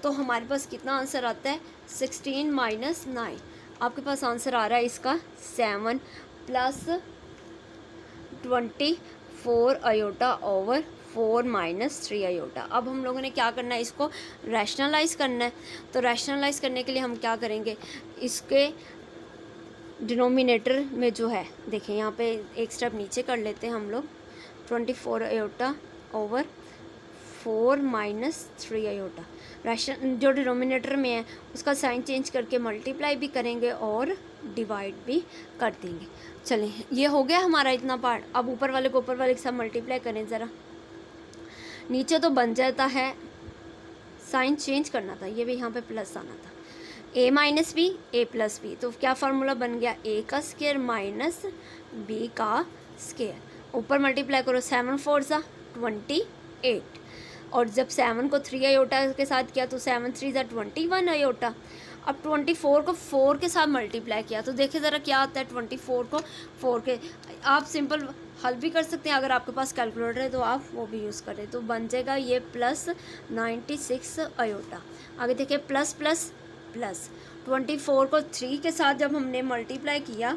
तो हमारे पास कितना आंसर आता है, 16 - 9, आपके पास आंसर आ रहा है इसका 7 + 24 अयोटा ओवर 4 - 3 अयोटा। अब हम लोगों ने क्या करना है, इसको रैशनलाइज करना है। तो रैशनलाइज करने के लिए हम क्या करेंगे, इसके डिनोमिनेटर में जो है देखें यहाँ पे एक स्टेप नीचे कर लेते हैं हम लोग, 24 अयोटा ओवर 4 - 3 अयोटा, रैशन जो डिनोमिनेटर में है उसका साइन चेंज करके मल्टीप्लाई भी करेंगे और डिवाइड भी कर देंगे। चलें, ये हो गया हमारा इतना पार्ट। अब ऊपर वाले को ऊपर वाले के साथ मल्टीप्लाई करें ज़रा, नीचे तो बन जाता है, साइन चेंज करना था, ये भी यहाँ पे प्लस आना था, a - b a + b, तो क्या फार्मूला बन गया, a का स्क्वायर माइनस b का स्केयर। ऊपर मल्टीप्लाई करो, 7 4 ज़ा 28, और जब 7 को 3 अयोटा के साथ किया तो 7 3 ज़ा 21 अयोटा। अब 24 को 4 के साथ मल्टीप्लाई किया तो देखिए ज़रा क्या आता है। 24 को 4 के, आप सिंपल हल भी कर सकते हैं, अगर आपके पास कैलकुलेटर है तो आप वो भी यूज़ करें, तो बन जाएगा ये प्लस 96 अयोटा। आगे देखिए प्लस प्लस प्लस, 24 को 3 के साथ जब हमने मल्टीप्लाई किया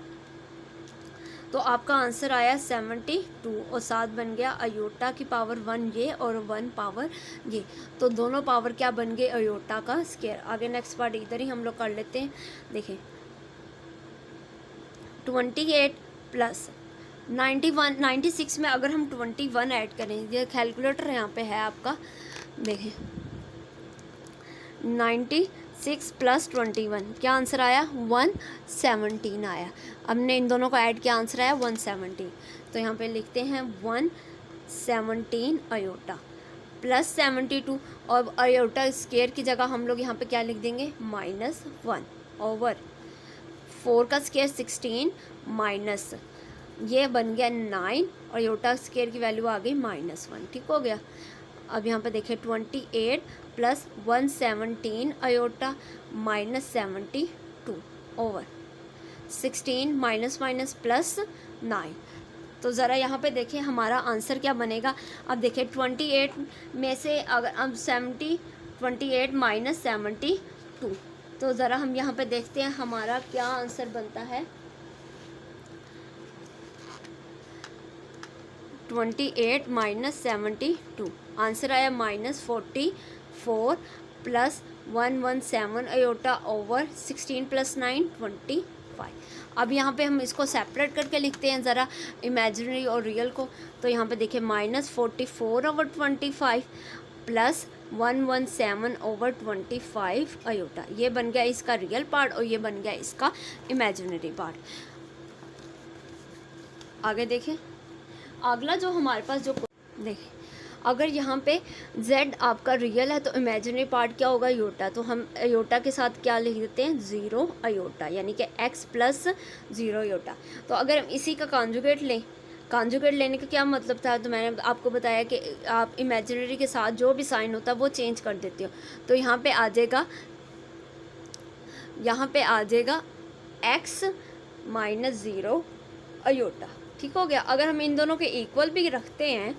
तो आपका आंसर आया 72, और साथ बन गया अयोटा की पावर 1 ये और 1 पावर ये, तो दोनों पावर क्या बन गए, अयोटा का स्केयर। आगे नेक्स्ट पार्ट इधर ही हम लोग कर लेते हैं। देखिए 28 प्लस 91, 96 में अगर हम 21 ऐड करें, ये कैलकुलेटर यहाँ पे है आपका, देखें 96 प्लस 21 क्या आंसर आया, 117 आया। हमने इन दोनों को ऐड किया, आंसर आया 117, तो यहाँ पे लिखते हैं 117 अयोटा प्लस 72, और अयोटा स्केयर की जगह हम लोग यहाँ पे क्या लिख देंगे, -1 ओवर 4 का स्केयर 16 माइनस ये बन गया 9, और अयोटा स्केयर की वैल्यू आ गई -1, ठीक हो गया। अब यहाँ पे देखिए 28 plus 117 iota -72 over 16 minus minus plus 9, तो ज़रा यहाँ पे देखिए हमारा आंसर क्या बनेगा। अब देखिए 28 में से अगर अब 28 माइनस 72, तो ज़रा हम यहाँ पे देखते हैं हमारा क्या आंसर बनता है। 28 माइनस 72, आंसर आया -44 प्लस 117 अयोटा ओवर 16 प्लस 9 25। अब यहाँ पे हम इसको सेपरेट करके लिखते हैं ज़रा इमेजिनरी और रियल को, तो यहाँ पे देखिए -44 ओवर 25 प्लस 117 ओवर 25 अयोटा, ये बन गया इसका रियल पार्ट और ये बन गया इसका इमेजिनरी पार्ट। आगे देखें, अगला जो हमारे पास जो देखिए, अगर यहाँ पे z आपका रियल है तो इमेजिनरी पार्ट क्या होगा, योटा, तो हम योटा के साथ क्या लिख देते हैं, 0 अयोटा, यानी कि x प्लस 0 योटा। तो अगर हम इसी का कॉन्जुगेट लें, कॉन्जुगेट लेने का क्या मतलब था, तो मैंने आपको बताया कि आप इमेजिनरी के साथ जो भी साइन होता है वो चेंज कर देते हो, तो यहाँ पे आ जाएगा x माइनस 0 अयोटा, ठीक हो गया। अगर हम इन दोनों के इक्वल भी रखते हैं,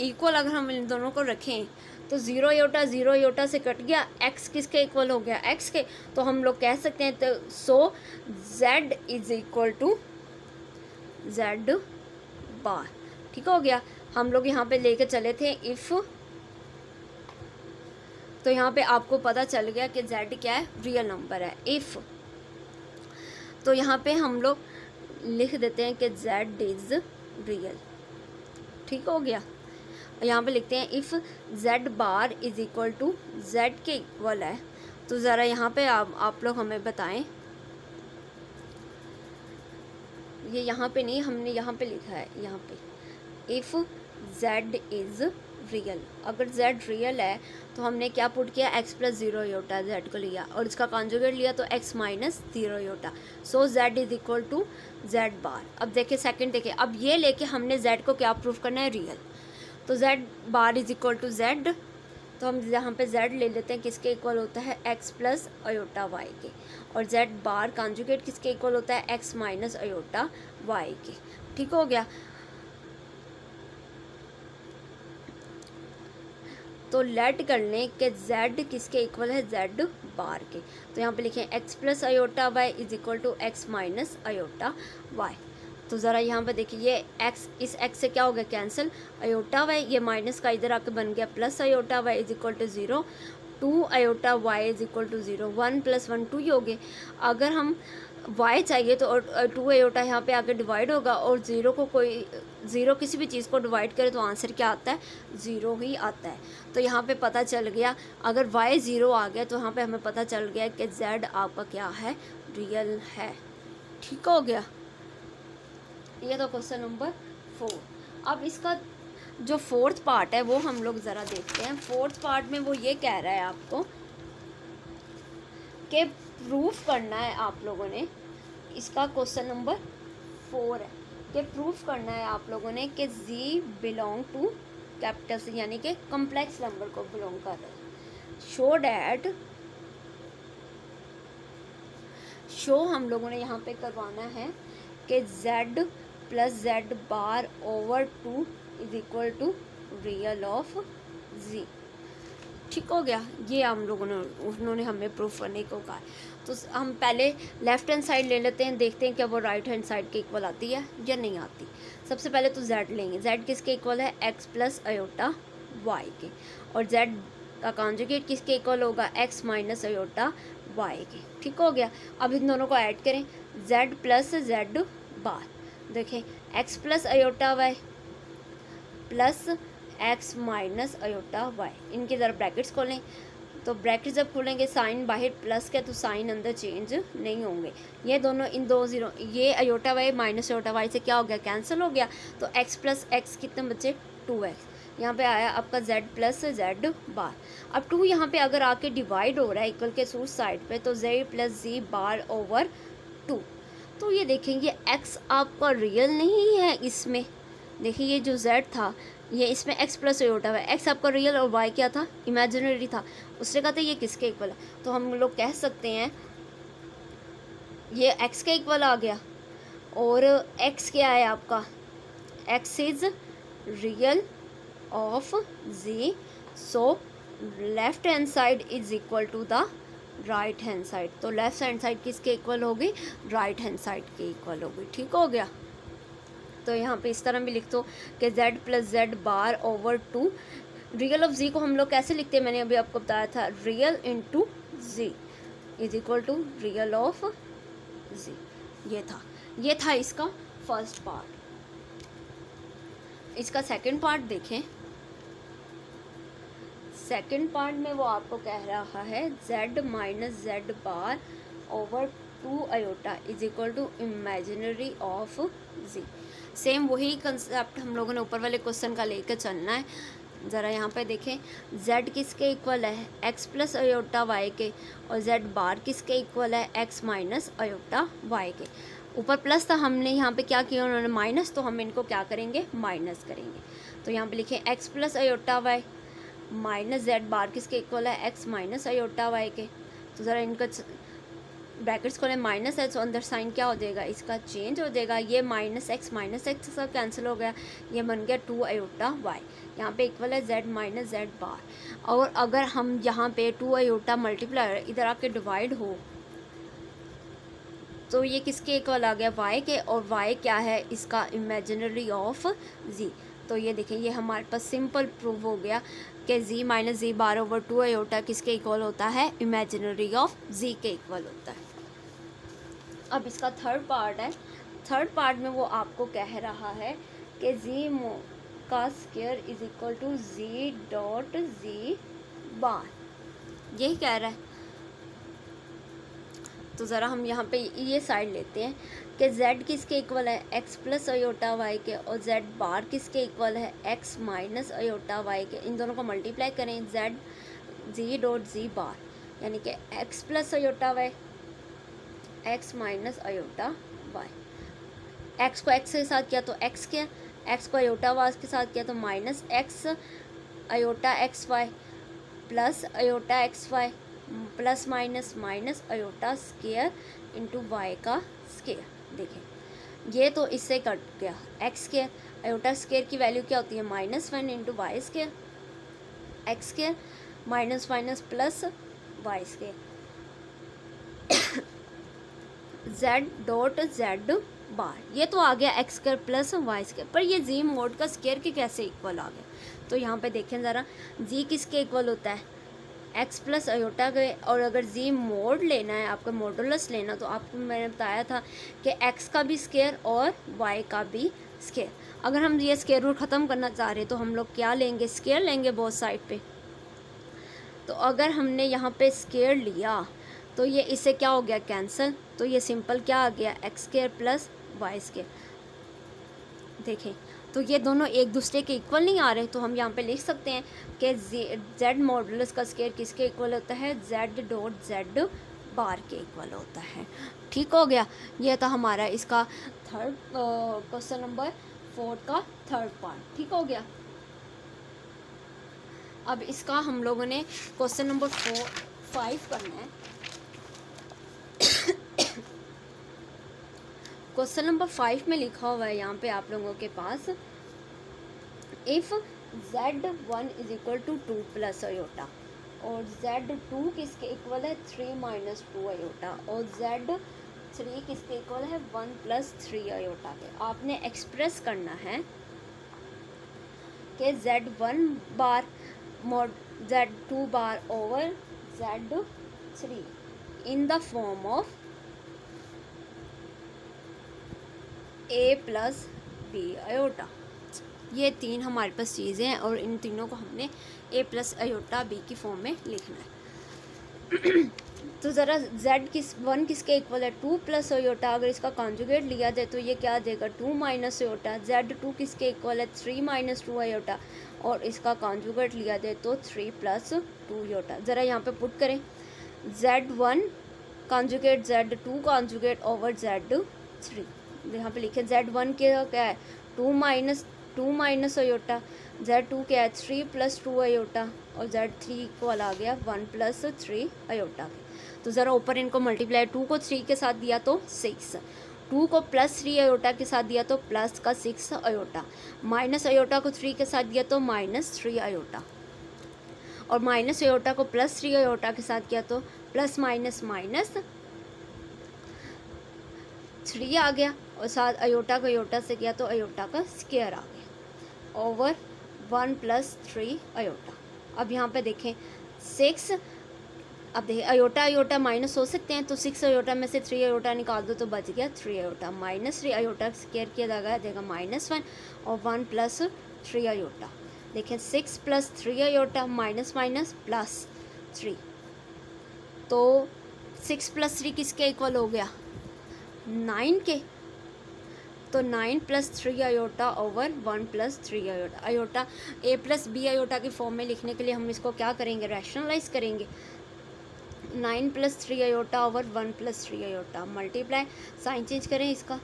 इक्वल अगर हम इन दोनों को रखें तो 0 योटा से कट गया, x किसके इक्वल हो गया, x के, तो हम लोग कह सकते हैं तो so z is equal to z bar, ठीक हो गया। हम लोग यहाँ पे लेके चले थे इफ़, तो यहाँ पे आपको पता चल गया कि z क्या है, रियल नंबर है। इफ़, तो यहाँ पे हम लोग लिख देते हैं कि z इज़ रियल, ठीक हो गया। यहाँ पे लिखते हैं if z bar is equal to z के इक्वल है, तो ज़रा यहाँ पे आप लोग हमें बताएं, ये यहाँ पे नहीं, हमने यहाँ पे लिखा है, यहाँ पे इफ़ z इज़ रियल, अगर z रियल है तो हमने क्या पुट किया, x प्लस 0 योटा z को लिया और इसका कॉन्जुगेट लिया तो x minus 0 iota, so z is equal to z bar. अब देखिए सेकंड, देखिए अब ये लेके हमने z को क्या प्रूफ करना है, रियल, तो z bar is equal to z, तो हम यहाँ पे z ले लेते हैं किसके इक्वल होता है, x प्लस अयोटा y के, और z बार कॉन्जुगेट किसके इक्वल होता है, x माइनस अयोटा y के, ठीक हो गया। तो लेट कर लें कि z किसके इक्वल है, z बार के, तो यहाँ पे लिखें x plus iota y is equal to x minus iota y। तो ज़रा यहाँ पे देखिए ये x, इस x से क्या हो गया, कैंसिल, अयोटा y ये माइनस का इधर आके बन गया plus iota y is equal to 0, 2 iota y is equal to 0, 1 plus 1 2 ही हो गए। अगर हम y चाहिए तो 2 अयोटा यहाँ पे आके डिवाइड होगा, और 0 को कोई 0 किसी भी चीज़ को डिवाइड करे तो आंसर क्या आता है, 0 ही आता है। तो यहाँ पे पता चल गया, अगर y 0 आ गया तो यहाँ पे हमें पता चल गया कि z आपका क्या है, रियल है, ठीक हो गया। ये तो क्वेश्चन नंबर 4। अब इसका जो फोर्थ पार्ट है वो हम लोग ज़रा देखते हैं। फोर्थ पार्ट में वो ये कह रहा है आपको कि प्रूफ करना है आप लोगों ने, इसका क्वेश्चन नंबर 4 है, कि प्रूफ करना है आप लोगों ने कि z belong to capital C, यानी कि कॉम्प्लेक्स नंबर को बिलोंग कर रहा है। शो हम लोगों ने यहाँ पे करवाना है कि z plus z bar over 2 is equal to real of z। ठीक हो गया, ये हम लोगों ने उन्होंने हमें प्रूफ करने को कहा। तो हम पहले लेफ़्ट हैंड साइड ले लेते हैं, देखते हैं क्या वो राइट हैंड साइड के इक्वल आती है या नहीं आती। सबसे पहले तो z लेंगे, z किसके इक्वल है, x प्लस अयोटा y के, और z का कॉन्जुगेट किसके इक्वल होगा, x माइनस अयोटा y के। ठीक हो गया, अब इन दोनों को ऐड करें, z प्लस z बार, देखें x plus iota y plus x minus iota y, इनके ज़रा ब्रैकेट्स खोलें। तो ब्रैकेट जब खोलेंगे साइन बाहर प्लस के, तो साइन अंदर चेंज नहीं होंगे। ये दोनों इन दो ज़ीरो, ये iota y minus iota y से क्या हो गया, कैंसिल हो गया। तो x प्लस x कितने बचे, 2x। यहाँ पे आया आपका z प्लस z बार। अब 2 यहाँ पे अगर आके डिवाइड हो रहा है इक्वल के सूट साइड पे, तो z plus z bar over 2। तो ये देखेंगे x आपका रियल नहीं है इसमें, देखिए ये जो z था ये इसमें x प्लस अयोटा है, x आपका रियल और y क्या था, इमेजिनरी था। उसने कहा था ये किसके इक्वल है, तो हम लोग कह सकते हैं ये x के इक्वल आ गया, और x क्या है आपका, x is real of z, so left hand side is equal to the right hand side. तो लेफ्ट हैंड साइड किसके इक्वल होगी, राइट हैंड साइड के इक्वल होगी। ठीक हो गया, तो यहाँ पे इस तरह भी लिख दो कि z plus z bar over 2, real of z को हम लोग कैसे लिखते हैं, मैंने अभी आपको बताया था, real into z is equal to real of z। ये था इसका फर्स्ट पार्ट। इसका सेकंड पार्ट देखें। सेकंड पार्ट में वो आपको कह रहा है z minus z bar over 2 iota is equal to imaginary of z। Same वही कंसेप्ट हम लोगों ने ऊपर वाले क्वेश्चन का लेकर चलना है। ज़रा यहाँ पे देखें, z किसके इक्वल है, x प्लस अयोटा y के, और z बार किसके इक्वल है, x माइनस अयोटा y के। ऊपर प्लस था, हमने यहाँ पे क्या किया, उन्होंने माइनस, तो हम इनको क्या करेंगे, माइनस करेंगे। तो यहाँ पे लिखें x plus iota y minus z बार किसके इक्वल है, x माइनस अयोटा y के। तो ज़रा इनका ब्रैकेट्स खोलें, माइनस है तो अंदर साइन क्या हो जाएगा, इसका चेंज हो जाएगा। ये माइनस एक्स सब कैंसिल हो गया, ये बन गया 2 अयोटा वाई। यहाँ पे इक्वल है z माइनस z बार। और अगर हम यहाँ पे 2 अयोटा मल्टीप्लाई इधर आके डिवाइड हो, तो ये किसके इक्वल आ गया, y के, और y क्या है इसका, इमेजिनरी ऑफ z। तो ये देखें, ये हमारे पास सिंपल प्रूव हो गया कि z minus z bar over 2 iota किसके इक्वल होता है, इमेजिनरी ऑफ z के इक्वल होता है। अब इसका थर्ड पार्ट है। थर्ड पार्ट में वो आपको कह रहा है कि z का square is equal to z dot z bar, यही कह रहा है। तो ज़रा हम यहाँ पे ये साइड लेते हैं कि z किसके इक्वल है, x प्लस अयोटा y के, और z बार किसके इक्वल है, x माइनस अयोटा y के। इन दोनों को मल्टीप्लाई करें, z डॉट z बार, यानी कि x plus iota y, x minus iota y। x को x के साथ किया तो x के, x को अयोटा y के साथ किया तो minus x iota x y plus iota x y plus minus minus iota square into y का स्केयर। देखें ये तो इससे कट गया, एक्स स्केयर अयोटा स्केयर की वैल्यू क्या होती है, -1 into y square, x square minus minus plus y square, z dot z bar. ये तो आ गया x square plus y square, पर ये जी मोड का स्केयर के कैसे इक्वल आ गया। तो यहाँ पे देखें ज़रा, जी किसके इक्वल होता है, एक्स प्लस अयोटा के। और अगर जी मोड लेना है, आपका मॉडुलस लेना, तो आपको मैंने बताया था कि एक्स का भी स्केयर और वाई का भी स्केयर। अगर हम ये स्केयर रूल ख़त्म करना चाह रहे हैं तो हम लोग क्या लेंगे, स्केयर लेंगे बोथ साइड पे। तो अगर हमने यहाँ पे स्केयर लिया तो ये इससे क्या हो गया, कैंसिल। तो ये सिंपल क्या आ गया, x square plus y square. देखें तो ये दोनों एक दूसरे के इक्वल नहीं आ रहे, तो हम यहाँ पे लिख सकते हैं कि z मॉडुलस का स्केयर किसके इक्वल होता है, z डॉट z बार के इक्वल होता है। ठीक हो गया, ये था हमारा इसका थर्ड क्वेश्चन नंबर 4 का थर्ड पार्ट। ठीक हो गया। अब इसका हम लोगों ने क्वेश्चन नंबर 5 करना है। क्वेश्चन नंबर 5 में लिखा हुआ है यहाँ पे आप लोगों के पास, if Z1 is equal to 2 plus iota और Z2 किसके इक्वल है 3 माइनस 2 अयोटा और Z3 किसके इक्वल है 1 प्लस 3 अयोटा के, आपने एक्सप्रेस करना है कि Z1 bar mod Z2 bar over Z3 in the form of A plus B iota. ये तीन हमारे पास चीज़ें हैं और इन तीनों को हमने A प्लस अयोटा B की फॉर्म में लिखना है। तो ज़रा Z1 किसके इक्वल है 2 प्लस अयोटा, अगर इसका कॉन्जुगेट लिया जाए तो ये क्या आ जाएगा 2 माइनस अयोटा। Z2 किसके इक्वल है 3 माइनस 2 अयोटा और इसका कॉन्जुगेट लिया जाए तो 3 प्लस 2 अयोटा। ज़रा यहाँ पे पुट करें Z1 conjugate Z2 conjugate over Z3। यहाँ पे लिखे Z1 के क्या है 2 माइनस अयोटा, Z2 क्या है 3 प्लस 2 अयोटा और Z3 को आ गया 1 प्लस 3 अयोटा। तो ज़रा ऊपर इनको मल्टीप्लाई, 2 को 3 के साथ दिया तो 6, 2 को प्लस 3 अयोटा के साथ दिया तो प्लस का 6 अयोटा, माइनस अयोटा को 3 के साथ दिया तो माइनस 3 अयोटा और माइनस अयोटा को प्लस 3 अयोटा के साथ किया तो प्लस माइनस माइनस 3 आ गया और साथ अयोटा को अयोटा से किया तो अयोटा का स्क्वायर आ गया ओवर 1 प्लस 3 अयोटा। अब यहाँ पे देखें 6, अब देखिए अयोटा माइनस हो सकते हैं तो 6 अयोटा में से 3 अयोटा निकाल दो तो बच गया 3 अयोटा, माइनस 3 अयोटा स्क्वायर किया जाएगा -1 और 1 प्लस 3 अयोटा। देखें 6 plus 3 iota minus minus plus 3, तो 6 प्लस 3 किसके इक्वल हो गया 9 के, तो 9 प्लस 3 iota over 1 plus 3 iota. Iota A plus B iota की फॉर्म में लिखने के लिए हम इसको क्या करेंगे रैशनलाइज करेंगे, 9 प्लस 3 iota over 1 plus 3 iota multiply, sign change करें, इसका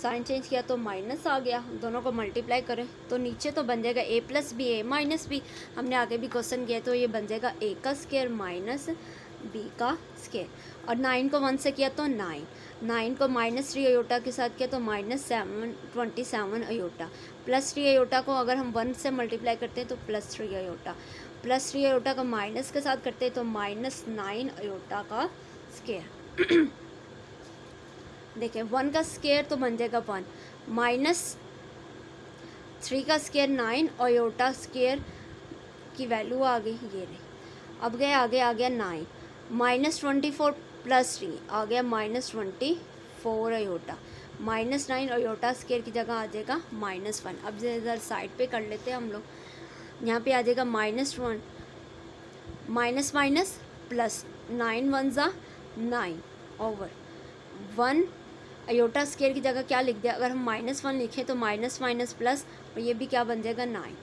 साइन चेंज किया तो माइनस आ गया, दोनों को मल्टीप्लाई करें तो नीचे तो बन जाएगा A plus b A minus b, हमने आगे भी क्वेश्चन किया तो ये बन जाएगा A का स्क्वायर माइनस B का स्क्वायर और 9 को 1 से किया तो 9 को माइनस 3 अयोटा के साथ किया तो -27 अयोटा, प्लस 3 अयोटा को अगर हम 1 से मल्टीप्लाई करते हैं तो प्लस 3 अयोटा, प्लस 3 अयोटा को माइनस के साथ करते हैं तो -9 अयोटा का स्क्वायर। देखिए 1 का स्क्वायर तो बन जाएगा 1, -3 का स्क्वायर 9 अयोटा स्क्वायर की वैल्यू आ गई ये रही। अब गए आगे आ गया 9 -24 प्लस 3 आ गया -24 अयोटा, -9 अयोटा स्क्वायर की जगह आ जाएगा -1। अब इधर साइड पे कर लेते हैं हम लोग, यहाँ पे आ जाएगा -1 माइनस माइनस प्लस 9 1 ज़ा 9 ओवर 1 अयोटा स्क्वायर की जगह क्या लिख दिया, अगर हम -1 लिखें तो माइनस माइनस प्लस और ये भी क्या बन जाएगा 9,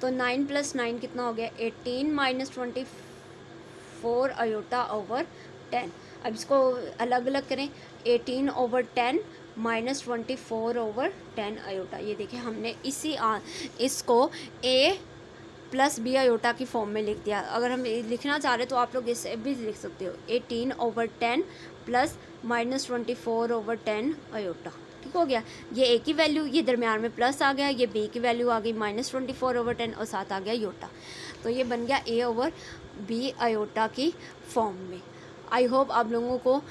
तो 9 प्लस 9 कितना हो गया 18 -24 अयोटा ओवर 10। अब इसको अलग अलग करें 18 ओवर 10 -24 ओवर 10 अयोटा। ये देखिए हमने इसको A प्लस B अयोटा की फॉर्म में लिख दिया। अगर हम लिखना चाह रहे तो आप लोग इसे भी लिख सकते हो 18 ओवर 10 प्लस -24 ओवर 10 अयोटा। ठीक हो गया, ये A की वैल्यू, ये दरमियान में प्लस आ गया, ये B की वैल्यू आ गई -24 ओवर 10 और साथ आ गया योटा, तो ये बन गया A ओवर B अयोटा की फॉर्म में। आई होप आप लोगों को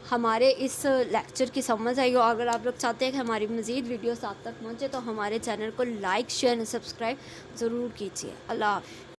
हमारे इस लेक्चर की समझ आई हो। अगर आप लोग चाहते हैं कि हमारी मज़ीद वीडियोस आप तक पहुँचे तो हमारे चैनल को लाइक शेयर और सब्सक्राइब ज़रूर कीजिए। अल्लाह हाफ़िज़।